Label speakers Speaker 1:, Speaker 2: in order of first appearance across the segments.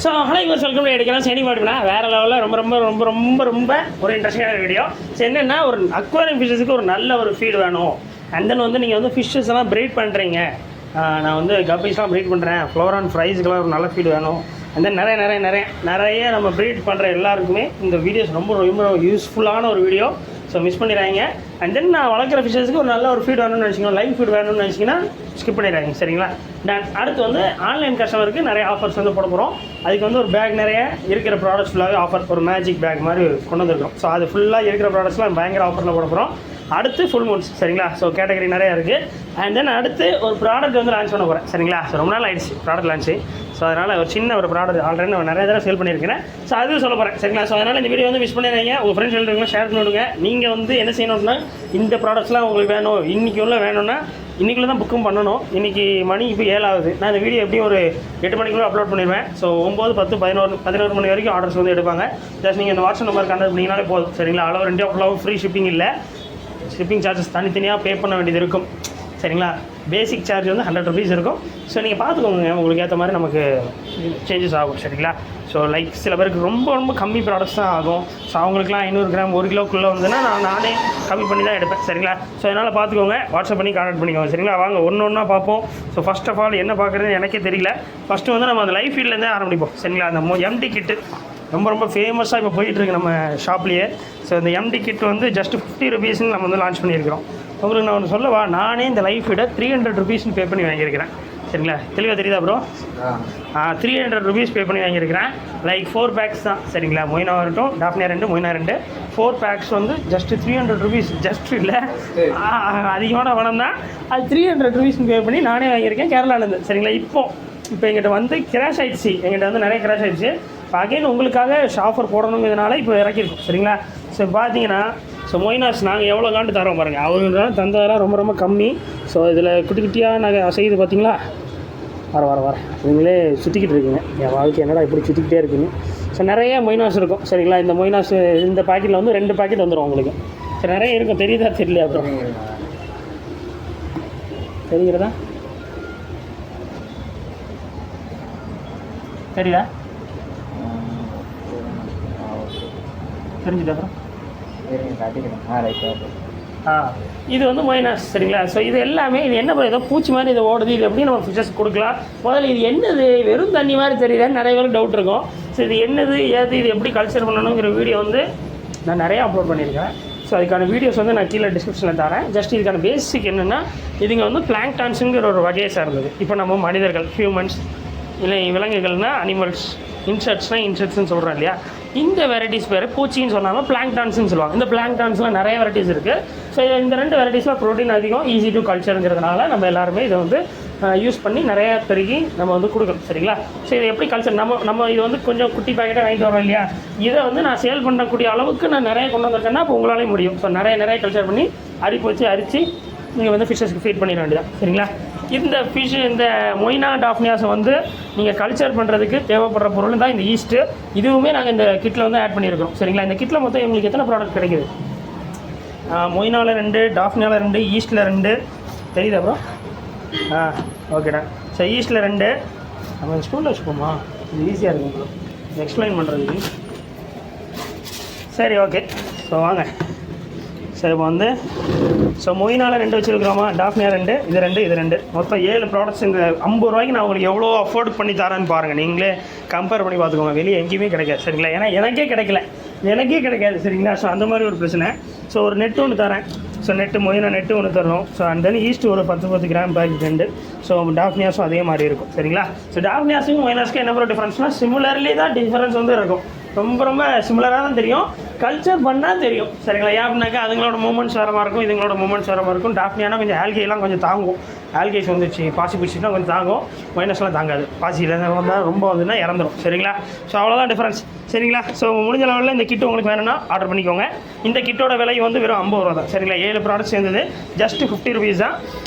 Speaker 1: So hello இவர் welcome எடுக்கலாம் செடி மாட்டுனா வேறு லெவலில் ரொம்ப ரொம்ப ரொம்ப ரொம்ப ரொம்ப ஒரு இன்ட்ரெஸ்டிங்கான வீடியோ. ஸோ என்னென்னா ஒரு அக்வாரியம் ஃபிஷ்ஷஸுக்கு ஒரு நல்ல ஒரு ஃபீடு வேணும். அண்ட் தென் வந்து நீங்கள் வந்து ஃபிஷ்ஷஸ் எல்லாம் ப்ரீட் பண்ணுறீங்க, நான் வந்து கப்பீஸ்லாம் ப்ரீட் பண்ணுறேன், ஃப்ளோரான் ஃப்ரைஸுக்கெல்லாம் ஒரு நல்ல ஃபீடு வேணும். அண்ட் தென் நிறைய நம்ம ப்ரீட் பண்ணுற எல்லாருக்குமே இந்த வீடியோஸ் ரொம்ப ரொம்ப யூஸ்ஃபுல்லான ஒரு வீடியோ. ஸோ மிஸ் பண்ணிடுறாங்க. அண்ட் தென் நான் வளர்க்குற ஃபிஷ்ஷஸுக்கு ஒரு நல்ல ஒரு ஃபீட் வேணும்னு நினச்சிங்கன்னா, லைவ் ஃபீட் வேணும்னு நினச்சிங்கன்னா ஸ்கிப் பண்ணிடுறாங்க. சரிங்களா? அடுத்து வந்து ஆன்லைன் கஸ்டமருக்கு நிறைய ஆஃபர்ஸ் வந்து போட போகிறோம். அதுக்கு வந்து ஒரு பேக் நிறைய இருக்கிற ப்ராடக்ட்ஸ் ஃபுல்லாகவே ஆஃபர், ஒரு மேஜிக் பேக் மாதிரி கொண்டு வந்துருக்கோம். ஸோ அது ஃபுல்லாக இருக்கிற ப்ராடக்ட்ஸ்லாம் பயங்கர ஆஃபரில் போட போகிறோம். அடுத்து ஃபுல் மூன்ஸ். சரிங்களா? ஸோ கேட்டகரி நிறையா இருக்குது. அண்ட் தென் அடுத்து ஒரு ப்ராடக்ட் வந்து லான்ச் பண்ண போகிறேன். சரிங்களா? ஸோ ரொம்ப நாள் ஆயிடுச்சு ப்ராடக்ட் லான்ச்சு. ஸோ அதனால் ஒரு சின்ன ஒரு ப்ராடக்ட் ஆல்ரெடி நான் நிறைய தடவை சேல் பண்ணியிருக்கிறேன். ஸோ அதுவும் சொல்ல போகிறேன். சரிங்களா? ஸோ அதனால் இந்த வீடியோ வந்து மிஸ் பண்ணிடுறீங்க. உங்கள் ஃப்ரெண்ட்ஸ் சொல்லிட்டு ஷேர் பண்ணிவிடுங்க. நீங்கள் வந்து என்ன செய்யணும்னா, இந்த ப்ராடக்ட்ஸ்லாம் உங்களுக்கு வேணும், இன்றைக்கி உள்ள வேணும்னா இன்றைக்குள்ள தான் புக்கும் பண்ணணும். இன்றைக்கி மணி இப்போ 7 ஆகுது. நான் இந்த வீடியோ எப்படியும் ஒரு 8 மணிக்குள்ளே அப்லோட் பண்ணிடுவேன். ஸோ 9, 10, 11 மணி வரைக்கும் ஆர்டர்ஸ் வந்து எடுப்பாங்க. ஜஸ்ட் நீங்கள் இந்த வாட்ஸ்அப் நம்பர் கான்டாக்ட் பண்ணிங்கனாலே போதும். சரிங்களா? அளவு இந்தியா ஃபுல்லாகவும் ஃப்ரீ ஷிப்பிங் இல்லை, ஷிப்பிங் சார்ஜஸ் தனித்தனியாக பே பண்ண வேண்டியது இருக்கும். சரிங்களா? பேசிக் சார்ஜ் வந்து 100 ருபீஸ் இருக்கும். ஸோ நீங்கள் பார்த்துக்கோங்க, உங்களுக்கு ஏற்ற மாதிரி நமக்கு சேஞ்சஸ் ஆகும். சரிங்களா? ஸோ லைக் சில பேருக்கு ரொம்ப ரொம்ப கம்மி ப்ராடக்ட்ஸ் தான் ஆகும். ஸோ அவங்களுக்குலாம் 500 கிராம் 1 கிலோக்குள்ளே வந்துன்னா நானே கம்மி பண்ணி தான் எடுப்பேன். சரிங்களா? ஸோ அதனால் பார்த்துக்கோங்க, வாட்ஸ்அப் பண்ணி கான்டாக்ட் பண்ணிக்கோங்க. சரிங்களா? வாங்க ஒன்று ஒன்றா பார்ப்போம். ஸோ ஃபஸ்ட் ஆஃப் ஆல் என்ன பார்க்குறதுன்னு எனக்கே தெரியல. ஃபஸ்ட்டு வந்து நம்ம அந்த லைஃப் ஃபீல்ட்லேருந்தே ஆரம்பிப்போம். சரிங்களா? அந்த எம்டி கிட்டு ரொம்ப ரொம்ப ஃபேமஸாக இப்போ போயிட்டுருக்கு நம்ம ஷாப்லேயே. ஸோ இந்த எம்டி கிட் வந்து ஜஸ்ட் 50 ருபீஸ்ன்னு நம்ம வந்து லான்ச் பண்ணியிருக்கிறோம். உங்களுக்கு நான் ஒன்று சொல்லவா, நானே இந்த லைஃப் ஃபீடை 300 ருபீஸ்ன்னு பே பண்ணி வாங்கியிருக்கிறேன். சரிங்களா? தெளிவாக தெரியுதா ப்ரோ? 300 ருபீஸ் பே பண்ணி வாங்கியிருக்கிறேன். லைக் 4 பேக்ஸ் தான். சரிங்களா? மொய்னா வரட்டும், டாஃப்னியா 2, மொய்னா 2, 4 பேக்ஸ் வந்து ஜஸ்ட் 300 ருபீஸ். ஜஸ்ட் இல்லை, அதிகமான பணம் தான். அது 300 ருபீஸ்ன்னு பே பண்ணி நானே வாங்கியிருக்கேன் கேரளாவிலேருந்து. சரிங்களா? இப்போ எங்கிட்ட வந்து கிராஷ் ஆகிடுச்சு, எங்கிட்ட வந்து நிறைய கிராஷ் ஆகிடுச்சு. இப்போ அகைன் உங்களுக்காக ஆஃபர் போடணுங்கிறதுனால இப்போ இறக்கியிருக்கோம். சரிங்களா? ஸோ பார்த்தீங்கன்னா, ஸோ மொய்னாஸ் நாங்கள் எவ்வளோ காண்டு தரோம் பாருங்கள். அவங்களால தந்ததெல்லாம் ரொம்ப ரொம்ப கம்மி. ஸோ இதில் குட்டி குட்டியாக நாங்கள் செய்யுது பார்த்தீங்களா? வர இவங்களே சுற்றிக்கிட்டு இருக்குங்க. என் வாழ்க்கை என்னடா இப்படி சுற்றிக்கிட்டே இருக்குங்க. ஸோ நிறைய மொய்னாஸ் இருக்கும். சரிங்களா? இந்த மொய்னாஸ் இந்த பாக்கெட்டில் வந்து 2 பாக்கெட் வந்துடும் உங்களுக்கு. சரி, நிறைய இருக்கும். தெரியுதா தெரியல? அப்புறம் தெரிகிறதா? தெரியுதா? தெரிஞ்சுட்டு அப்புறம் இது வந்து மொய்னாஸ். சரிங்களா? ஸோ இது எல்லாமே இது என்ன ஏதோ பூச்சி மாதிரி இதை ஓடுது, இது எப்படி நம்ம ஃபிஷஸ் கொடுக்கலாம்? முதல்ல இது என்னது, வெறும் தண்ணி மாதிரி தெரியுதுன்னு நிறைய பேருக்கு டவுட் இருக்கும். ஸோ இது என்னது, ஏது, இது எப்படி கல்ச்சர் பண்ணணுங்கிற வீடியோ வந்து நான் நிறையா அப்லோட் பண்ணியிருக்கேன். ஸோ அதுக்கான வீடியோஸ் வந்து நான் கீழே டிஸ்கிரிப்ஷனில் தரேன். ஜஸ்ட் இதுக்கான பேசிக் என்னென்னா, இதுங்க வந்து பிளாங்டான்ஸுங்கிற ஒரு வகையை சார்ந்தது. இப்போ நம்ம மனிதர்கள், ஹியூமன்ஸ், இல்லை விலங்குகள்னால் அனிமல்ஸ், இன்செக்ட்ஸ்னு சொல்கிறோம் இல்லையா? இந்த வெரைட்டிஸ் பேர் பூச்சின்னு சொல்லாமல் பிளாங்டான்ஸ்னு சொல்லுவாங்க. இந்த பிளாங்டான்ஸ்லாம் நிறைய வெரைட்டிஸ் இருக்குது. ஸோ இந்த 2 வெரைட்டிஸில் ப்ரோட்டீன் அதிகம், ஈஸி டு கல்ச்சருங்கிறதுனால நம்ம எல்லாருமே இதை வந்து யூஸ் பண்ணி நிறையா பெருகி நம்ம வந்து கொடுக்கணும். சரிங்களா? ஸோ இதை எப்படி கல்ச்சர் நம்ம இது வந்து கொஞ்சம் குட்டி பாக்கெட்டாக வாங்கிட்டு வரோம் இல்லையா? இதை வந்து நான் சேல் பண்ணக்கூடிய அளவுக்கு நான் நிறைய கொண்டு வந்திருக்கேன்னா அப்போ உங்களாலே முடியும். ஸோ நிறைய கல்ச்சர் பண்ணி அரிச்சு நீங்கள் வந்து ஃபிஷ்ஷஸ்க்கு ஃபீட் பண்ணிட வேண்டியதான். சரிங்களா? இந்த மொய்னா டாஃப்னியாஸை வந்து நீங்கள் கல்ச்சர் பண்ணுறதுக்கு தேவைப்படுற பொருள் தான் இந்த ஈஸ்ட்டு. இதுவுமே நாங்கள் இந்த கிட்டில் வந்து ஆட் பண்ணியிருக்கிறோம். சரிங்களா? இந்த கிட்டில் மொத்தம் எங்களுக்கு எத்தனை ப்ராடக்ட் கிடைக்குது? மொய்னாவில் 2, டாஃப்னியாவில் 2, ஈஸ்ட்டில் 2. தெரியுதா ப்ரோ? ஓகேடா. ஸோ ஈஸ்ட்டில் 2 நம்ம ஸ்கூலில் வச்சுப்போமா? இது ஈஸியாக இருக்கும் ப்ரோ எக்ஸ்பிளைன் பண்ணுறதுக்கு. சரி, ஓகே. ஸோ வாங்க. சரி, இப்போ வந்து மொய்னாவில் 2 வச்சுருக்கிறோமா, டாஃப்னியா 2, இது 2 மொத்தம் 7 ப்ராடக்ட்ஸ். இந்த 50 ரூபாய்க்கு நான் உங்களுக்கு எவ்வளோ அஃபோர்ட் பண்ணி தரேன்னு பாருங்கள். நீங்களே கம்பேர் பண்ணி பார்த்துக்கோங்க. வெளியே எங்கேயுமே கிடைக்காது. சரிங்களா? ஏன்னா எனக்கே கிடைக்காது. சரிங்களா? ஸோ அந்த மாதிரி ஒரு பிரச்சனை. ஸோ ஒரு நெட்டு ஒன்று தரேன். ஸோ மொய்னா நெட்டு ஒன்று தரணும். ஸோ அண்ட் தென் ஈஸ்ட் ஒரு 10 கிராம் பேக்கெட் 2. ஸோ டாஃப்னியாஸும் அதே மாதிரி இருக்கும். சரிங்களா? ஸோ டாஃப்னியாஸுக்கும் மொய்னாஸுக்கும் என்ன ஒரு டிஃப்ரென்ஸ்னால், சிமிலர்லி தான் டிஃப்ரென்ஸ் வந்து இருக்கும். ரொம்ப ரொம்ப சிமிலராக தான் தெரியும், கல்ச்சர் பண்ணால் தெரியும். சரிங்களா? ஏன் அப்படின்னாக்கா அதுங்களோட மூமெண்ட்ஸ் வேறு மாதிரி இருக்கும், இதுங்களோட மூமெண்ட்ஸ் வேறு மாதிரி இருக்கும். டாஃப்னியானா கொஞ்சம் ஆல்கைலாம் கொஞ்சம் தாங்கும். ஆல்கைஸ் வந்துச்சு, பாசி பிடிச்சின்னா கொஞ்சம் தாங்கும். மைனஸ்லாம் தாங்காது. பாசியில் வந்தால் ரொம்ப வந்துன்னா இறந்துடும். சரிங்களா? ஸோ அவ்வளோதான் டிஃப்ரென்ஸ். சரிங்களா? ஸோ முடிஞ்ச லெவலில் இந்த கிட்டு உங்களுக்கு வேணும்னா ஆர்டர் பண்ணிக்கோங்க. இந்த கிட்டோட விலை வந்து வெறும் 50 ரூபா தான். சரிங்களா? 7 ப்ராடக்ட்ஸ் சேர்ந்தது ஜஸ்ட் 50 ருபீஸ் தான்.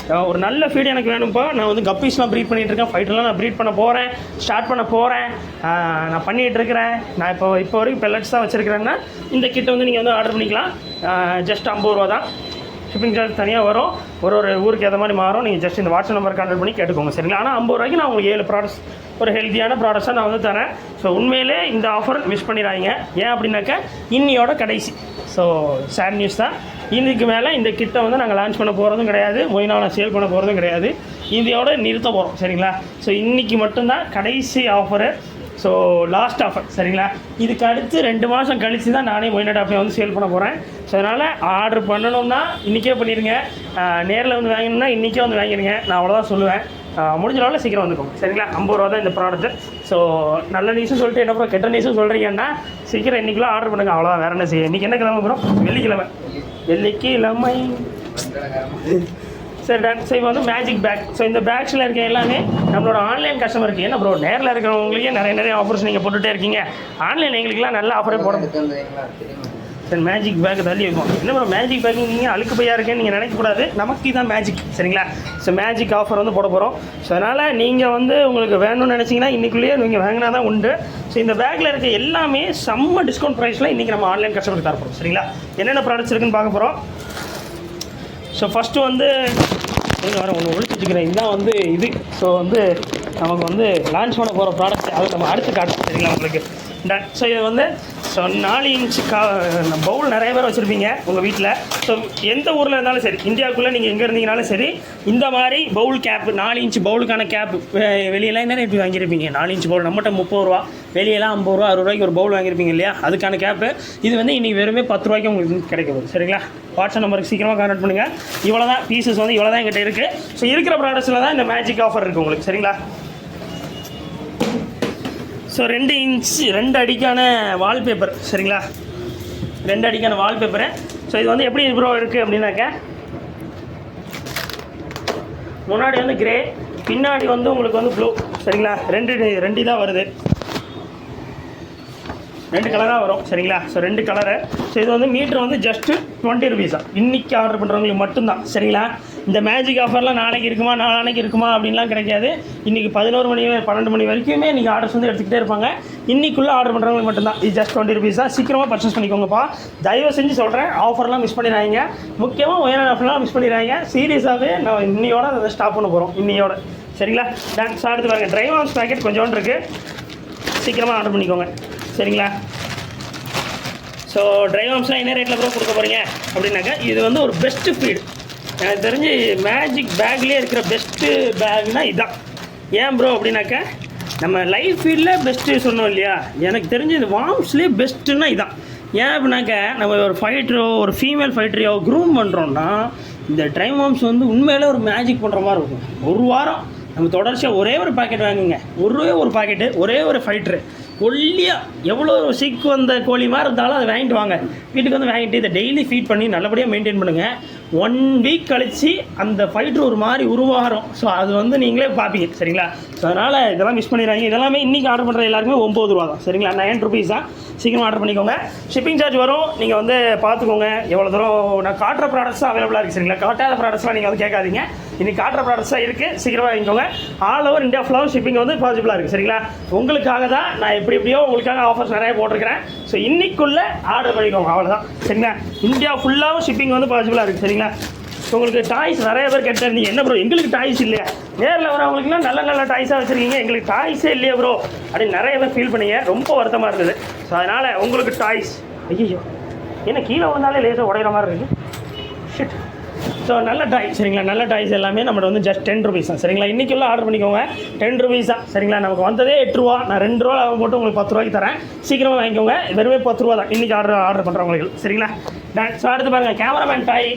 Speaker 1: ஒரு நல்ல ஃபீடு எனக்கு வேணும்ப்பா, நான் வந்து கப்பீஸ்லாம் ப்ரீட் பண்ணிகிட்டு இருக்கேன், ஃபைட்டெல்லாம் நான் ப்ரீட் பண்ண போகிறேன், ஸ்டார்ட் பண்ண போகிறேன், நான் பண்ணிகிட்டு இருக்கிறேன், நான் இப்போ வரைக்கும் பெல்லட்ஸ் தான் வச்சுருக்கிறேன்னா இந்த கிட்டை வந்து நீங்கள் வந்து ஆர்டர் பண்ணிக்கலாம். ஜஸ்ட் 50 ரூபா தான். ஷிப்பிங் சார்ஜ் தனியாக வரும். ஒரு ஊருக்கு ஏற்ற மாதிரி மாறும். நீங்கள் ஜஸ்ட் இந்த வாட்ஸ்அப் நம்பர் கான்டாக்ட் பண்ணி கேட்டுக்கோங்க சரிங்களா. ஆனால் 50 ரூபாய்க்கு நான் உங்களுக்கு 7 ப்ராடக்ட்ஸ் ஒரு ஹெல்த்தியான ப்ராடக்ட்ஸாக நான் வந்து தரேன். ஸோ உண்மையிலே இந்த ஆஃபர் மிஸ் பண்ணிடாதீங்க. ஏன் அப்படின்னாக்கா இன்னியோட கடைசி. ஸோ சேட் நியூஸ் தான். இதுக்கு மேலே இந்த கிட்டை வந்து நாங்கள் லான்ச் பண்ண போகிறதும் கிடையாது, மொய்னாவை சேல் பண்ண போகிறதும் கிடையாது. இதோட நிறுத்த போகிறோம் சரிங்களா. ஸோ இன்றைக்கி மட்டும்தான் கடைசி ஆஃபரு. ஸோ லாஸ்ட் ஆஃபர் சரிங்களா. இதுக்கு அடுத்து 2 மாதம் கழித்து தான் நானே மொய்னா டாப்பை வந்து சேல் பண்ண போகிறேன். ஸோ அதனால் ஆர்டர் பண்ணணும்னா இன்றைக்கே பண்ணிடுங்க. நேரில் வந்து வாங்கணும்னா இன்றைக்கே வந்து வாங்கிடுங்க. நான் அவ்வளோதான் சொல்லுவேன். முடிஞ்ச அளவில் சீக்கிரம் வந்துக்கோங்க சரிங்களா. 50 ரூபா தான் இந்த ப்ராடக்ட்டு. ஸோ நல்ல நியூஸும் சொல்லிட்டு என்ன ப்ரோ கெட்ட நியூஸும் சொல்கிறீங்கன்னா சீக்கிரம் இன்றைக்குள்ளே ஆர்டர் பண்ணுங்கள். அவ்வளோதான், வேறு என்ன செய்ய. இன்றைக்கி என்ன கிழமை ப்ரோ? வெள்ளிக்கிழமை. சரி டன். ஸோ இப்போ வந்து மேஜிக் பேக். ஸோ இந்த பேக்ஸில் இருக்க எல்லாமே நம்மளோட ஆன்லைன் கஸ்டமருக்கு. என்ன ப்ரோ நேரில் இருக்கிறவங்களுக்கே நிறைய ஆஃபர்ஸ் நீங்கள் போட்டுகிட்டே இருக்கீங்க, ஆன்லைன் எங்களுக்குலாம் நல்ல ஆஃபரே போடணும். சரி மேஜிக் பேக் தள்ளி வைக்கும். என்ன ப்ரோ மேஜிக் பேக் நீங்கள் அழுக்கு பையாக இருக்கேன்னு நீங்கள் நினைக்கக்கூடாது. நமக்கு தான் மேஜிக் சரிங்களா. ஸோ மேஜிக் ஆஃபர் வந்து போட போகிறோம். ஸோ அதனால் நீங்கள் வந்து உங்களுக்கு வேணும்னு நினச்சிங்கன்னா இன்றைக்குள்ளேயே நீங்கள் வாங்கினா தான் உண்டு. ஸோ இந்த பேக்கில் இருக்க எல்லாமே செம்ம டிஸ்கவுண்ட் ப்ரைஸில் இன்றைக்கி நம்ம ஆன்லைன் கஸ்டமருக்கு தரப்போம் சரிங்களா. என்னென்ன ப்ராடக்ட்ஸ் இருக்குன்னு பார்க்க போகிறோம். ஸோ ஃபஸ்ட்டு வந்து வேறு ஒன்று ஒழிச்சு வச்சுக்கிறேன். இதுதான் வந்து இது. ஸோ வந்து நமக்கு வந்து லான்ச் பண்ண போகிற ப்ராடக்ட் அதை நம்ம அடுத்து காட்டுறோம் சரிங்களா உங்களுக்கு. டன். ஸோ இது வந்து 4 இன்ச் பவுல் நிறைய பேர் வச்சுருப்பீங்க உங்கள் வீட்டில். ஸோ எந்த ஊரில் இருந்தாலும் சரி, இந்தியாவுக்குள்ளே நீங்கள் எங்கே இருந்தீங்கனாலும் சரி, இந்த மாதிரி பவுல் கேப்பு 4 இன்ச் பவுலுக்கான கேப்பு வெளியெல்லாம் என்ன ரேட்டு வாங்கியிருப்பீங்க. 4 இன்ச் பவுல் நம்மகிட்ட 30 ரூபா, வெளியெல்லாம் 50 ரூபா 60 ரூபாய்க்கு ஒரு பவுல் வாங்கியிருப்பீங்க இல்லையா. அதுக்கான கேப்பு இது வந்து இன்றைக்கி வெறுமே 10 ரூபாய்க்கு உங்களுக்கு கிடைக்கும் சரிங்களா. வாட்ஸ்அப் நம்பருக்கு சீக்கிரமாக கான்டாக்ட் பண்ணுங்கள். இவ்வளோ தான் பீசஸ் வந்து இவ்வளோ தான் எங்கிட்ட இருக்குது. ஸோ இருக்கிற ப்ராடக்ட்ஸில் தான் இந்த மேஜிக் ஆஃபர் இருக்குது உங்களுக்கு சரிங்களா. ஸோ 2 இன்ச் 2 அடிக்கான வால்பேப்பர் சரிங்களா. 2 அடிக்கான வால்பேப்பரு. ஸோ இது வந்து எப்படி ப்ரோ இருக்குது அப்படின்னாக்க, முன்னாடி வந்து கிரே, பின்னாடி வந்து உங்களுக்கு வந்து ப்ளூ சரிங்களா. ரெண்டு தான் வருது, 2 கலராக வரும் சரிங்களா. So 2 colour. ஸோ இது வந்து மீட்ரு வந்து ஜஸ்ட்டு 20 ருபீஸா இன்றைக்கி ஆர்டர் பண்ணுறவங்களுக்கு மட்டும்தான் சரிங்களா. இந்த மேஜிக் ஆஃபர்லாம் நாளைக்கு இருக்குமா நாளைக்கு இருக்குமா அப்படின்லாம் கிடைக்காது. இன்றைக்கி 11 மணி 12 மணி வரைக்குமே நீங்கள் ஆர்டர்ஸ் வந்து எடுத்துக்கிட்டே இருப்பாங்க. இன்றைக்குள்ளே ஆர்டர் பண்ணுறவங்களுக்கு மட்டும்தான். இது ஜஸ்ட் 20 ருபீஸ் தான். சீக்கிரமாக பர்ச்சேஸ் பண்ணிக்கோங்கப்பா. தயவு செஞ்சு சொல்கிறேன், ஆஃபர்லாம் மிஸ் பண்ணிடுறாங்க. முக்கியமாக உயரான ஆஃபர்லாம் மிஸ் பண்ணிடுறாங்க. சீரியஸாகவே நான் இன்னையோட அதை ஸ்டாப் பண்ண போகிறோம் இன்னையோட சரிங்களா. டான்ஸ் அடுத்து பாருங்கள். ட்ரை வாம்ஸ் பேக்கெட் கொஞ்சோண்டு இருக்குது, சீக்கிரமாக ஆர்டர் பண்ணிக்கோங்க சரிங்களா. ஸோ ட்ரை வாம்ஸ்லாம் என்ன ரேட்டில் ப்ரோ கொடுக்க போகிறீங்க அப்படின்னாக்கா, இது வந்து ஒரு பெஸ்ட்டு ஃபீடு. எனக்கு தெரிஞ்சு மேஜிக் பேக்லேயே இருக்கிற பெஸ்ட்டு பேக்னால் இதுதான். ஏன் ப்ரோ அப்படின்னாக்கா, நம்ம லைஃப் ஃபீல்டில் பெஸ்ட்டு சொன்னோம் இல்லையா, எனக்கு தெரிஞ்சு இது வாம்ஸ்லேயே பெஸ்ட்டுன்னா இதுதான். ஏன் அப்படின்னாக்கா, நம்ம ஒரு ஃபைட்டரோ ஒரு ஃபீமேல் ஃபைட்டரையோ க்ரூம் பண்ணுறோன்னா இந்த ட்ரை வாம்ஸ் வந்து உண்மையிலே ஒரு மேஜிக் பண்ணுற மாதிரி இருக்கும். ஒரு வாரம் நம்ம தொடர்ச்சியாக ஒரே ஒரு பாக்கெட் வாங்குங்க, ஒரு பாக்கெட்டு ஒரே ஒரு ஃபைட்ரு ஒல்லியாக எவ்வளோ சிக்கு வந்த கோழி மாதிரி இருந்தாலும் அதை வாங்கிட்டு வாங்க. வீட்டுக்கு வந்து வாங்கிட்டு இதை டெய்லி ஃபீட் பண்ணி நல்லபடியாக மெயின்டைன் பண்ணுங்கள். 1 வீக் கழித்து அந்த ஃபைட்ரு ஒரு மாதிரி உருவாகும். ஸோ அது வந்து நீங்களே பார்ப்பீங்க சரிங்களா. ஸோ அதனால் இதெல்லாம் மிஸ் பண்ணிடுறாங்க. இதெல்லாமே இன்றைக்கி ஆர்டர் பண்ணுற எல்லாருக்குமே 9 ரூபா தான் சரிங்களா. 9 ருபீஸ் தான். சீக்கிரம் ஆர்டர் பண்ணிக்கோங்க. ஷிப்பிங் சார்ஜ் வரும், நீங்கள் வந்து பார்த்துக்கோங்க. எவ்வளோ தூரம் நான் காட்டுற ப்ராடக்ட்ஸ் அவைலபிளாக இருக்குது சரிங்களா. காட்டாத ப்ராடக்ட்ஸ்லாம் நீங்கள் வந்து கேட்காதீங்க. இன்றைக்கி காட்டுற ப்ராடக்ட்ஸாக இருக்குது, சீக்கிரமாக வாங்கிக்கோங்க. ஆல் ஓவர் இந்தியா ஃபுல்லாகவும் ஷிப்பிங் வந்து பாசிபிளாக இருக்குது சரிங்களா. உங்களுக்காக தான் நான் எப்படியோ உங்களுக்காக ஆஃபர்ஸ் நிறைய போட்டிருக்கிறேன். ஸோ இன்றைக்குள்ளே ஆர்டர் பண்ணிக்கோங்க, அவ்வளோதான் சரிங்களா. இந்தியா ஃபுல்லாகவும் ஷிப்பிங் வந்து பாசிபிளாக இருக்குது சரிங்களா. ஸோ உங்களுக்கு டாய்ஸ் நிறைய பேர் கேட்டிருந்தீங்க, என்ன ப்ரோ எங்களுக்கு டாய்ஸ் இல்லையா, நேரில் வரவங்களுக்குலாம் நல்ல டாய்ஸாக வச்சுருக்கீங்க, எங்களுக்கு டாய்ஸே இல்லையா ப்ரோ அப்படின்னு நிறைய பேர் ஃபீல் பண்ணீங்க. ரொம்ப வருத்தமாக இருந்தது. ஸோ அதனால் உங்களுக்கு டாய்ஸ், ஐயோ என்ன கீழே வந்தாலே லேசாக உடையிற மாதிரி இருக்குது ஷிட். ஸோ நல்ல டாய்ஸ் சரிங்களா. நல்ல டாய்ஸ் எல்லாமே நம்மகிட்ட வந்து ஜஸ்ட் 10 ருபீஸ் தான் சரிங்களா. இன்றைக்குள்ள ஆர்டர் பண்ணிக்கோங்க. 10 ருபீஸ் தான் சரிங்களா. நமக்கு வந்ததே 8 ரூபா. நான் 2 ரூபா போட்டு உங்களுக்கு 10 ரூபாய்க்கு தரேன். சீக்கிரமாக வாங்கிக்கோங்க. வெறுமே 10 ரூபா தான் இன்றைக்கி ஆர்டர் பண்ணுறவங்களுக்கு சரிங்களா. ஸோ அடுத்து பாருங்கள், கேமராமேன் டாய்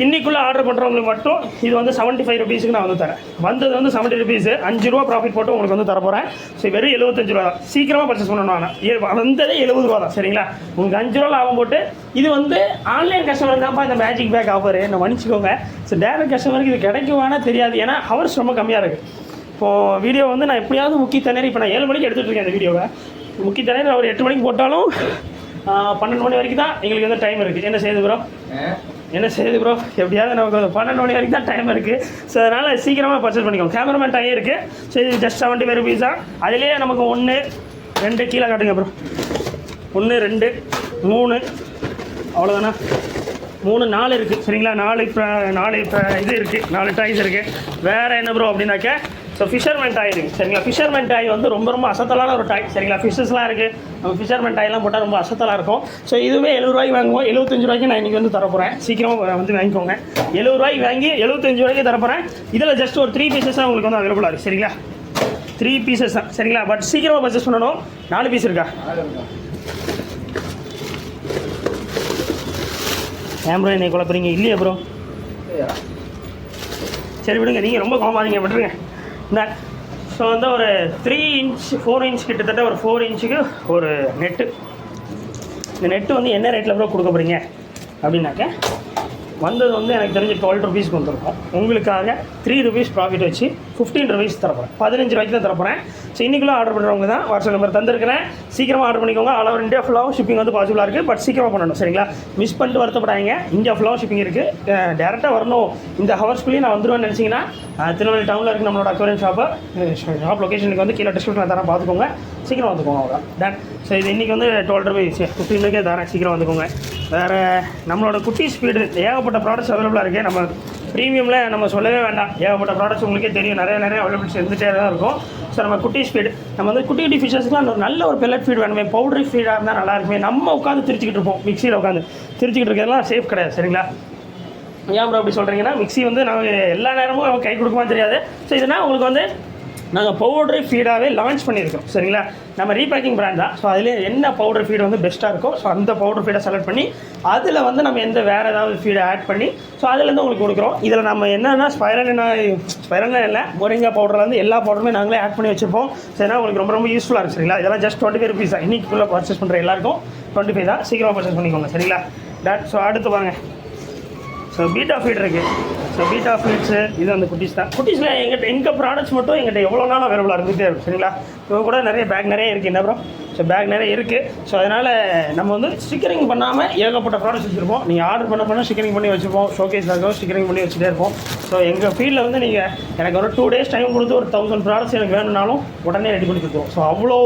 Speaker 1: இன்றைக்குள்ளே ஆர்டர் பண்ணுறவங்களுக்கு மட்டும் இது வந்து 75 ருபீஸுக்கு நான் வந்து தரேன். வந்தது வந்து 70 ருபீஸ், 5 ரூபா ப்ராஃபிட் போட்டு உங்களுக்கு வந்து தரப்போகிறேன். ஸோ வெறும் 75 ரூபா தான். சீக்கிரமாக பர்ச்சேஸ் பண்ணணும். ஆனால் வந்ததே 70 ரூபா தான் சரிங்களா. உங்களுக்கு 5 ரூபா லாபம் போட்டு இது வந்து ஆன்லைன் கஸ்டமருக்கு தான்ப்பா இந்த மேஜிக் பேக் ஆஃபர், என்ன மன்னிச்சிக்கோங்க. ஸோ டேரக்ட் கஸ்டமருக்கு இது கிடைக்குவானா தெரியாது, ஏன்னா ஹவர்ஸ் ரொம்ப கம்மியாக இருக்குது. இப்போது வீடியோ வந்து நான் எப்படியாவது முக்கி தண்ணீர், இப்போ நான் 7 மணிக்கு எடுத்துகிட்டு இருக்கேன் இந்த வீடியோவை. முக்கி தண்ணீர் ஒரு 8 மணிக்கு போட்டாலும் 12 மணி வரைக்கும் தான் எங்களுக்கு வந்து டைம் இருக்குது. என்ன செய்யுது ப்ரோ எப்படியாவது நமக்கு 12 மணி வரைக்கும் தான் டைம் இருக்குது. ஸோ அதனால் சீக்கிரமாக பர்ச்சேஸ் பண்ணிக்கோங்க. கேமராமேன் டாயே இருக்குது. ஸோ இது ஜஸ்ட் 75 ருபீஸ் தான். அதிலே நமக்கு 1 2 கீழே காட்டுங்க ப்ரோ, 1 2 3 அவ்வளோதானா. 4 இருக்குது சரிங்களா. 4 இப்போ இது இருக்குது, 4 டாய்ஸ் இருக்குது. வேறு என்ன ப்ரோ அப்படின்னாக்க ஸோ ஃபிஷர்மேன் டாய் இருக்குது சரிங்களா. ஃபிஷர்மேன் டாய் வந்து ரொம்ப ரொம்ப அசத்தலான ஒரு டாய் சரிங்களா. ஃபிஷஸ்லாம் இருக்குது, நம்ம ஃபிஷர்மேன் டாய்லாம் போட்டால் ரொம்ப அசத்தலாக இருக்கும். ஸோ இதுவே 70 ரூபாய்க்கு வாங்குவோம். 75 ரூபாய்க்கு நான் இன்றைக்கி வந்து தரப்போகிறேன். சீக்கிரமாக வந்து வாங்கிக்கோங்க. 70 ரூபாய்க்கு வாங்கி 75 ரூபாய்க்கு தரப்போகிறேன். இதில் ஜஸ்ட் ஒரு 3 பீசஸ் உங்களுக்கு வந்து அவைலபிளாக இருக்குது சரிங்களா. 3 பீசஸ் தான் சரிங்களா. பட் சீக்கிரமாக பர்ச்சேஸ் பண்ணணும். 4 பீஸ் இருக்கா? ஏன் ப்ரோ என்னை குழப்பறீங்க? இல்லையா ப்ரோ? சரி விடுங்க, நீங்கள் ரொம்ப கோமாதீங்க, விட்டுருங்க. இந்த ஸோ வந்து ஒரு 3 இன்ச் 4 இன்ச் கிட்டத்தட்ட ஒரு 4 இன்ச்சுக்கு ஒரு நெட்டு. இந்த நெட்டு வந்து என்ன ரேட்டில் ப்ரோ கொடுக்க போகிறீங்க அப்படின்னாக்க வந்தது வந்து எனக்கு தெரிஞ்சு 12 ருபீஸ்க்கு வந்துருக்கும். உங்களுக்காக 3 ருபீஸ் ப்ராஃபிட் வச்சு 15 ருபீஸ் தரப்போகிறேன். 15 ரூபாய்க்கு தான் தரப்போகிறேன். ஸோ இன்றைக்குள்ளே ஆர்டர் பண்ணுறவங்க தான் வாட்ஸ்அப் நம்பர் தந்துருக்கிறேன். சீக்கிரமாக ஆர்டர் பண்ணிக்கோங்க. ஆல் ஓவர் இந்தியா ஃபுல்லாகவும் ஷிப்பிங் வந்து பாசிபிளாக இருக்குது. பட் சீக்கிரமாக பண்ணணும் சரிங்களா. மிஸ் பண்ணிட்டு வருத்தப்படாங்க. இந்தியா ஃபுல்லாகவும் ஷிப்பிங் இருக்குது. டேரெக்டாக வரணும் இந்த ஹவர்ஸ்க்குள்ளேயே நான் வந்துடுவேன்னு நினச்சிங்கன்னா திருநெல்வேலி டவுனில் இருக்குது நம்மளோட அக்வேரியம் ஷாப் லொக்கேஷனுக்கு வந்து கீழே டிஸ்கிரிப்ஷனில் தரேன், பார்த்துக்கோங்க. சீக்கிரம் வந்துக்கோங்க அவ்வளோ டன். ஸோ இது இன்றைக்கி வந்து 12 ருபீஸ் 15 ரூபாய்க்கே தரேன். சீக்கிரம் வந்துக்கோங்க. வேறு நம்மளோட குட்டி ஸ்பீடு ஏகப்பட்ட ப்ராடக்ட்ஸ் அவைலபிளாக இருக்குது. நம்ம ப்ரீமியமில் நம்ம சொல்லவே வேண்டாம். ஏகப்பட்ட ப்ராடக்ட்ஸ் உங்களுக்கே தெரியும். நிறைய அவைலபிலிட்டிஸ் இருந்துகிட்டே தான் இருக்கும். ஸோ நம்ம குட்டி ஸ்பீடு நம்ம வந்து குட்டி ஃபிஷர்ஸ்க்குலாம் ஒரு நல்ல ஒரு பெல்லட் ஃபீட் வேணுமே. பவுடரி ஃபீடாக இருந்தால் நல்லா இருக்குமே. நம்ம உட்காந்து திரிச்சிக்கிட்டு இருப்போம், மிக்சியில் உட்காந்து திரிச்சிக்கிட்டு இருக்கிறதுலாம் சேஃப் கிடையாது சரிங்களா. ஏன் ப்ரோ அப்படி சொல்கிறீங்கன்னா, மிக்சி வந்து நாங்கள் எல்லா நேரமும் கை கொடுக்குமா தெரியாது. ஸோ இதனால் உங்களுக்கு வந்து நாங்கள் பவுடரி ஃபீடாகவே லான்ச் பண்ணியிருக்கோம் சரிங்களா. நம்ம ரீபேக்கிங் பிராண்ட் தான். ஸோ அதில் என்ன பவுடர் ஃபீடு வந்து பெஸ்ட்டாக இருக்கும், ஸோ அந்த பவுடர் ஃபீடை செலக்ட் பண்ணி அதில் வந்து நம்ம வேறு ஏதாவது ஃபீடை ஆட் பண்ணி ஸோ அதுலேருந்து உங்களுக்கு கொடுக்குறோம். இதில் நம்ம என்னென்னா ஸ்பைரல்னா இல்லை, மொரிங்கா பவுடர்லேருந்து எல்லா பவுடருமே நாங்களே ஆட் பண்ணி வச்சுருப்போம். சரினா உங்களுக்கு ரொம்ப ரொம்ப யூஸ்ஃபுல்லாக இருக்குது சரிங்களா. இதெல்லாம் ஜஸ்ட் 25 ருபீஸ் தான். இன்றைக்குள்ளே பர்ச்சேஸ் பண்ணுற எல்லாருக்கும் 25 தான். சீக்கிரமாக பர்ச்சேஸ் பண்ணிக்கோங்க சரிங்களா. ஸோ அடுத்து வாங்க. ஸோ பீட்டா ஃபீட் இருக்குது. ஸோ பீட்டா ஃபீட்ஸு இது அந்த குட்டீஸ் தான். குட்டீஸில் எங்கள் ப்ராடக்ட்ஸ் மட்டும் எங்கிட்ட எவ்வளோ நாள் அவைலபிளாக இருந்துகிட்டே இருக்கும் சரிங்களா. இப்போ கூட நிறைய பேக் நிறைய இருக்குது. என்ன ப்ரோ? ஸோ பேக் நிறைய இருக்குது. ஸோ அதனால் நம்ம வந்து ஸ்டிக்கரிங் பண்ணாமல் ஏகப்பட்ட ப்ராடக்ட்ஸ் வச்சுருப்போம். நீங்கள் ஆர்டர் பண்ண ஸ்டிக்கரிங் பண்ணி வச்சுருப்போம். ஷோகேஸில் இருக்கோம், ஸ்டிக்கரிங் பண்ணி வச்சுட்டே இருப்போம். ஸோ எங்கள் ஃபீல்டில் வந்து நீங்கள் எனக்கு ஒரு 2 டேஸ் டைம் கொடுத்து ஒரு 1000 ப்ராடக்ட்ஸ் எனக்கு வேணும்னாலும் உடனே ரெடி பண்ணி கொடுத்துருவோம். ஸோ அவ்வளோ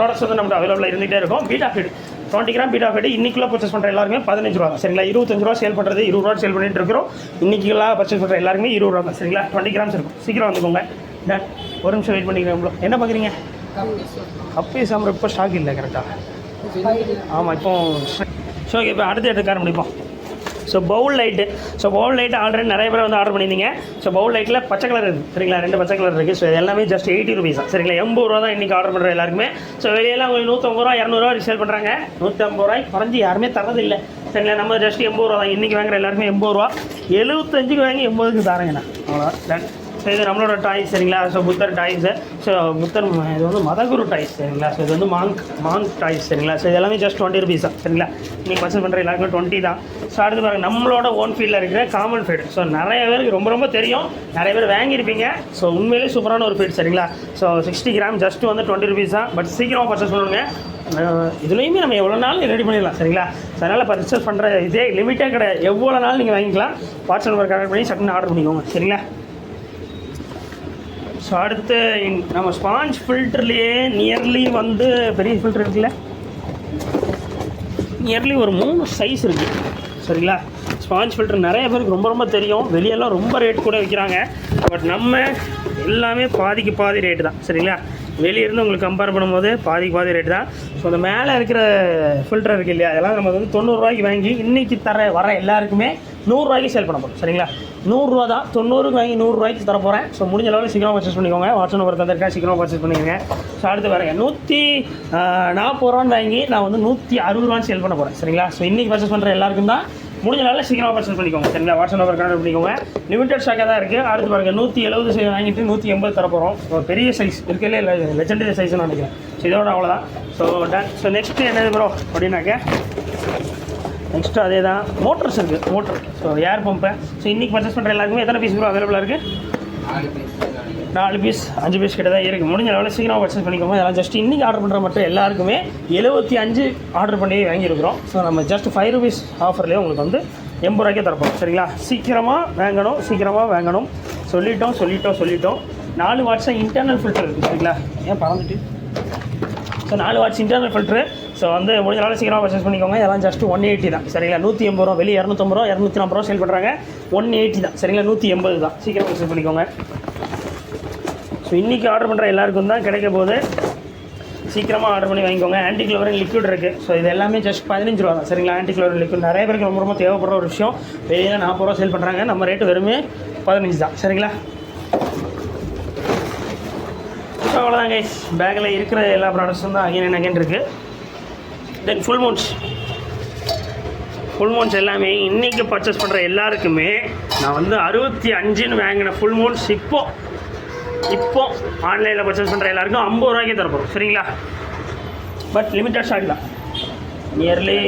Speaker 1: ப்ராடக்ட்ஸ் வந்து நமக்கு அவைலபிளாக இருந்துகிட்டே இருக்கும். Beta feed 20 gram beta feed இன்றைக்குள்ளே பர்ச்சேஸ் பண்ணுற எல்லாருமே 15 ரூபா சரிங்களா. 25 ரூபா சேல் பண்ணுறது 20 ரூபா சேல் பண்ணிட்டு இருக்கிறோம். இன்றைக்கெல்லாம் பர்ச்சேஸ் பண்ணுற எல்லாருமே 20 ரூபா தான் சரிங்களா. 20 கிராம்ஸ் இருக்கும். சீக்கிரம் வந்துக்கோங்க. டன். ஒரு நிமிஷம் வெயிட் பண்ணிக்கிறேன் ப்ரோ. என்ன பார்க்குறீங்க? அப்பயே சாம்பிள் இப்போ ஸ்டாக் இல்லை கரெக்டாக. ஆமாம் இப்போ ஸோ இப்போ அடுத்து எடுக்க ஆரம்பிப்போம். ஸோ பவுல் லைட்டு ஆல்ரெடி நிறைய பேர் வந்து ஆர்டர் பண்ணியிருந்தீங்க. ஸோ பவுல் லைட்டில் பச்சை கலர் இருக்குது சரிங்களா. 2 பச்சை கலர் இருக்குது. ஸோ எல்லாமே ஜஸ்ட் 80 ருபீஸ் தான் சரிங்களா. 80 ரூபா தான் இன்றைக்கி ஆர்டர் பண்ணுற எல்லாருக்குமே. ஸோ வெளியெல்லாம் உங்களுக்கு 150 ரூபா 200 ரூபா சேல் பண்ணுறாங்க. 150 ரூபாய்க்கு குறைஞ்சி யாருமே தரதில்லை சரிங்களா. நம்ம ஜஸ்ட் 80 ரூபா தான் இன்றைக்கி வாங்குற எல்லாருமே 80 ரூபா. 75க்கு வாங்கி 80க்கு தரேங்கண்ணா அவ்வளோதான். ஸோ இது நம்மளோட டாய்ஸ் சரிங்களா. ஸோ புத்தர் டாய்ஸு. ஸோ புத்தர் இது வந்து மதகுரு டாய்ஸ் சரிங்களா. ஸோ இது வந்து மாங்க் டாய்ஸ் சரிங்களா. ஸோ இது எல்லாமே ஜஸ்ட் 20 ருபீஸ் தான் சரிங்களா. நீங்கள் பர்ச்சேஸ் பண்ணுற எல்லாருக்குமே 20 தான். ஸோ அடுத்து பாருங்கள் நம்மளோட ஓன் ஃபீல்டில் இருக்கிற காமன் ஃபீட். ஸோ நிறைய பேருக்கு ரொம்ப ரொம்ப தெரியும், நிறைய பேர் வாங்கியிருப்பீங்க. ஸோ உண்மையிலே சூப்பரான ஒரு ஃபீட் சரிங்களா. ஸோ 60 கிராம் ஜஸ்ட் வந்து 20 ருபீஸ் தான். பட் சீக்கிரமாக பர்ச்சேஸ் பண்ணுவாங்க. இதுலேயுமே நம்ம எவ்வளோ நாள் ரெடி பண்ணிடலாம் சரிங்களா. ஸோ அதனால் பர்ச்சேஸ் பண்ணுற இதே லிமிட்டே கிடையாது. எவ்வளோ நாள் நீங்கள் வாங்கிக்கலாம். வாட்ஸ்அப் நம்பர் கனெக்ட் பண்ணி சட்டுன்னு ஆர்டர் பண்ணிக்கோங்க சரிங்களா. ஸோ அடுத்து நம்ம ஸ்பாஞ்ச் ஃபில்டர்லேயே நியர்லி வந்து பெரிய ஃபில்டர் இருக்குல்ல, நியர்லி ஒரு 3 சைஸ் இருக்குது சரிங்களா. ஸ்பாஞ்ச் ஃபில்டர் நிறைய பேருக்கு ரொம்ப ரொம்ப தெரியும். வெளியெல்லாம் ரொம்ப ரேட் கூட விற்கிறாங்க. பட் நம்ம எல்லாமே பாதிக்கு பாதி ரேட்டு தான் சரிங்களா. வெளியிருந்து உங்களுக்கு கம்பேர் பண்ணும்போது பாதிக்கு பாதி ரேட்டு தான். ஸோ அந்த மேலே இருக்கிற ஃபில்டர் இருக்குது இல்லையா, அதெல்லாம் நம்ம வந்து 90 ரூபாய்க்கு வாங்கி இன்றைக்கி வர எல்லாருக்குமே 100 ரூபாய்க்கு சேல் பண்ண போகிறோம் சரிங்களா. 100 ரூபா தான். 90க்கு வாங்கி 100 ரூபாய்க்கு தர போகிறேன். ஸோ முடிஞ்ச அளவில் சீக்கிரமாக பர்ச்சேஸ் பண்ணிக்கோங்க. வாட்ஸ்அப் நம்பர் தந்திருக்கேன், சீக்கிரமாக பர்ச்சேஸ் பண்ணிக்கோங்க. ஸோ அடுத்து வரேன் 140 ரூபான்னு வாங்கி நான் வந்து 160 ரூபான்னு சேல் பண்ண போகிறேன் சரிங்களா. ஸோ இன்றைக்கி பர்ச்சேஸ் பண்ணுற எல்லாருக்கும் தான். முடிஞ்ச நாளில் சீக்கிரமாக பர்ச்சேஸ் பண்ணிக்கோங்க சரிங்களா. வாட்ஸ்அப் நம்பர் கனெக்ட் பண்ணிக்கோங்க. லிமிடெட் ஸ்டாக்காக தான் இருக்குது. அடுத்து பாருங்கள் 170 வாங்கிட்டு 180 தர போகிறோம். ஒரு பெரிய சைஸ் இருக்கலே இல்லை, லெஜெண்டரி சைஸ்ன்னு நினைக்கிறேன். ஸோ இதோட அவ்வளோதான். So done. ஸோ நெக்ஸ்ட்டு என்னது ப்ரோ அப்படின்னாக்க நெக்ஸ்ட்டு அதே தான் மோட்டர்ஸ் இருக்குது. Motor so air pump. ஸோ இன்றைக்கி பர்ச்சேஸ் பண்ணுற எல்லாருக்குமே எத்தனை பீஸ் ப்ரோ அவைலபிளாக இருக்குது? 4 பீஸ் 5 பீஸ் கிட்ட தான் இருக்குது. முடிஞ்ச அளவில் சீக்கிரமாக பர்ச்சேஸ் பண்ணிக்கோங்க. அதெல்லாம் ஜஸ்ட் இன்றைக்கி ஆர்டர் பண்ணுற மட்டும் எல்லாருக்குமே 75 ஆர்டர் பண்ணி வாங்கியிருக்கிறோம். ஸோ நம்ம ஜஸ்ட் 5 ருபீஸ் ஆஃபர்லேயே உங்களுக்கு வந்து 80 ரூபாய்க்கே தரப்போம் சரிங்களா. சீக்கிரமாக வாங்கணும் சொல்லிட்டோம். 4 வாட்ஸாக இன்டர்னல் ஃபில்டர் இருக்குது சரிங்களா. ஏன் பறந்துட்டு. So 4 watts internal filter so வந்து முடிஞ்ச நாள் சீக்கிரமாக பர்ச்சேஸ் பண்ணிக்கோங்க. இதெல்லாம் ஜஸ்ட் 180 தான் சரிங்களா. 180 ரூபா, வெளியே 250 ரூபா 240 ரூபா சேல் பண்ணுறாங்க. 180 தான் சரிங்களா, 180 தான். சீக்கிரம் பர்ச்சேஸ் பண்ணிக்கோங்க. ஸோ இன்றைக்கி ஆர்டர் பண்ணுற எல்லாருக்கும் தான் கிடைக்க போது, சீக்கிரமாக ஆர்டர் பண்ணி வாங்கிக்கோங்க. ஆன்டி க்ளோரின் லிக்விட் இருக்குது. ஸோ இது எல்லாமே ஜஸ்ட் 15 ரூபா தான் சரிங்களா. ஆன்டி க்ளோரின் லிக்விட் நிறைய பேருக்கு ரொம்ப ரொம்ப தேவைப்படுற ஒரு விஷயம். வெளியே 40 ரூபா சேல் பண்ணுறாங்க, நம்ம ரேட்டு வெறுமே 15 தான் சரிங்களா. ஸோ அவ்வளோதான் கைஸ், பேக்கில் இருக்கிற எல்லா ப்ராடக்ட்ஸும் தான் அகைன் அண்ட் அகைன் இருக்குது. தென் ஃபுல் மூன்ஸ் எல்லாமே இன்றைக்கி பர்ச்சேஸ் பண்ணுற எல்லாருக்குமே நான் வந்து 65ன்னு வாங்கின ஃபுல் மூன்ஸ் இப்போ ஆன்லைனில் பர்ச்சேஸ் பண்ணுற எல்லாருக்கும் 50 ரூபாய்க்கே தரப்போம் சரிங்களா. பட் லிமிட்டட் ஸ்டாக் தான், நியர்லி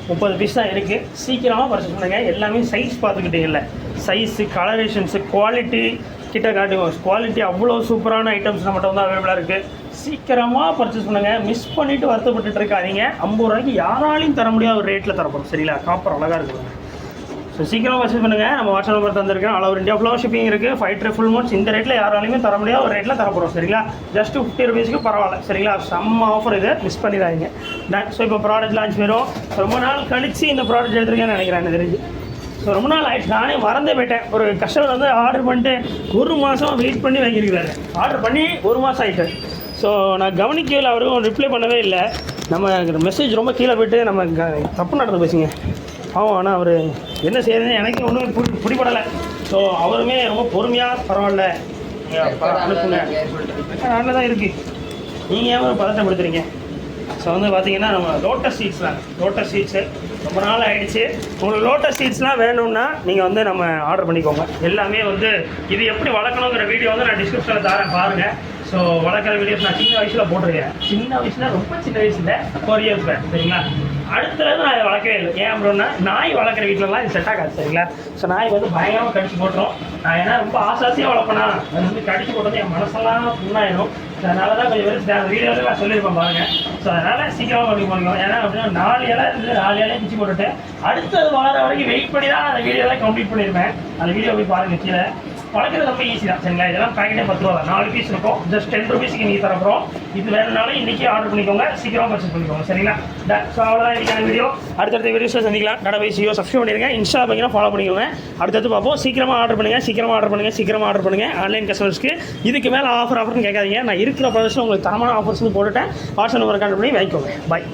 Speaker 1: 30 பீஸ் தான் இருக்குது. சீக்கிரமாக பர்ச்சேஸ் பண்ணுங்கள். எல்லாமே சைஸ் பார்த்துக்கிட்டீங்கல்ல, சைஸு, கலரேஷன்ஸு, குவாலிட்டி கிட்ட காட்டுவோம். குவாலிட்டி அவ்வளோ சூப்பரான ஐட்டம்ஸ் நம்மகிட்ட வந்து அவைலபிளாக இருக்குது. சீக்கிரமாக பர்ச்சேஸ் பண்ணுங்கள். மிஸ் பண்ணிவிட்டு வருத்தப்பட்டு இருக்காதீங்க. 50 ரூபாய்க்கு யாராலையும் தர முடியாத ஒரு ரேட்டில் தரப்போம் சரிங்களா. காப்பர் அழகாக இருக்குது. ஸோ சீக்கிரமாக பர்ச்சேஸ் பண்ணுங்கள். நம்ம வாட்ஸ்அப் நம்பர் தந்திருக்கேன். All over India flower shipping இருக்குது. 5 ட்ரே ஃபுல் மூன்ஸ் இந்த ரேட்டில் யாராலையுமே தர முடியாத ஒரு ரேட்டில் தரப்போகிறோம் சரிங்களா. ஜஸ்ட் 50 ருபீஸ்க்கு பரவாயில்ல சரிங்களா. செம்ம ஆஃபர் இது, மிஸ் பண்ணிடாதீங்க. ஸோ இப்போ ப்ராடக்ட் லான்ச் வரும். ரொம்ப நாள் கழித்து இந்த ப்ராடக்ட் எடுத்துருக்கேன்னு நினைக்கிறேன் எனக்கு தெரிஞ்சு. ஸோ ரொம்ப நாள் ஆகிடுச்சு, நானே மறந்தே போயிட்டேன். ஒரு கஸ்டமர் வந்து ஆர்டர் பண்ணிட்டு 1 மாதம் வெயிட் பண்ணி வாங்கியிருக்கிறாரு. ஆர்டர் பண்ணி 1 மாதம் ஆகிட்டு. ஸோ நான் கவனிக்கல, அவரும் ரிப்ளை பண்ணவே இல்லை. நம்ம மெசேஜ் ரொம்ப கீழே போய்ட்டு நம்ம தப்பு நடந்து பேசுங்க. ஆனால் அவர் என்ன செய்யறதுன்னு எனக்கு ஒன்றுமே பிடிபடலை. ஸோ அவருமே ரொம்ப பொறுமையாக பரவாயில்ல அனுப்புங்க, நல்லா தான் இருக்குது, நீங்கள் ஏன் ஒரு பதட்டப்படுத்துறீங்க. ஸோ வந்து பார்த்தீங்கன்னா நம்ம லோட்டஸ் சீட்ஸு ரொம்ப நாள் ஆகிடுச்சு. உங்களுக்கு லோட்டஸ் சீட்ஸ்லாம் வேணும்னா நீங்கள் வந்து நம்ம ஆர்டர் பண்ணிக்கோங்க. எல்லாமே வந்து இது எப்படி வளர்க்கணுங்கிற வீடியோ வந்து நான் டிஸ்கிரிப்ஷனில் தரேன் பாருங்கள். ஸோ வளர்க்குற வீடியோஸ் நான் சின்ன வயசில் போட்டிருக்கேன். சின்ன வயசுல ரொம்ப சின்ன வயசில் 4 years பேக் சரிங்களா. அடுத்தது நான் இதை வளர்க்கவே இல்லை. ஏன் அப்படின்னா நாய் வளர்க்குற வீட்டிலலாம் இது செட் ஆகாது சரிங்களா. ஸோ நாய் வந்து பயங்கரமாக கடிச்சு போட்டுரும். நான் ஏன்னா ரொம்ப ஆசாசியாக வளர்ப்பேனா, அது வந்து கடிச்சு போட்டது என் மனசெல்லாம் புண்ணாயிடும். ஸோ அதனால தான் கொஞ்சம் பேர் வீடியோவில் நான் சொல்லியிருப்பேன் பாருங்கள். ஸோ அதனால் சீக்கிரமாக பண்ணி போகணும். ஏன்னா அப்படின்னா 4 இலை இருக்குது, 4 இலையை பிச்சு போட்டுட்டு அடுத்தது வளர வரைக்கும் வெயிட் பண்ணி தான் அந்த வீடியோலாம் கம்ப்ளீட் பண்ணியிருப்பேன். அந்த வீடியோ போய் பாருங்கள் கீழே. வளர்க்குறது ரொம்ப ஈஸி தான் சரிங்களா. இதெல்லாம் பேக்கெட்டே 10 ரூபா தான், 4 பீஸ் இருக்கும். ஜஸ்ட் 10 ருபீஸ்க்கு நீங்கள் தரப்போம். இது வேணும்னாலும் இன்றைக்கி ஆர்டர் பண்ணிக்கோங்க, சீக்கிரமாக பர்ச்சேஸ் பண்ணிக்கோங்க சரிங்களா. ஸோ அவ்வளோதான் இன்றைக்கான வீடியோ. அடுத்தடுத்த வீடியோஸில் சந்திக்கலாம். Tata bye, சியோ. சப்ஸ்கிரைப் பண்ணிடுங்க. இன்ஸ்டா பார்த்தீங்கன்னா ஃபாலோ பண்ணிக்கோங்க. அடுத்தது பார்ப்போம். சீக்கிரமாக ஆர்டர் பண்ணுங்கள். ஆன்லைன் கஸ்டமர்ஸ்க்கு இதுக்கு மேலே ஆஃபர்னு கேட்காதீங்க. நான் இருக்கிற ப்ராடக்ட்ஸில் உங்களுக்கு தரமான ஆஃபர்ஸ்னு போட்டுட்டேன். வாட்ஸ்அப் நம்பர் கான்டாக்ட் பண்ணி வாங்கிக்கோங்க. பாய்.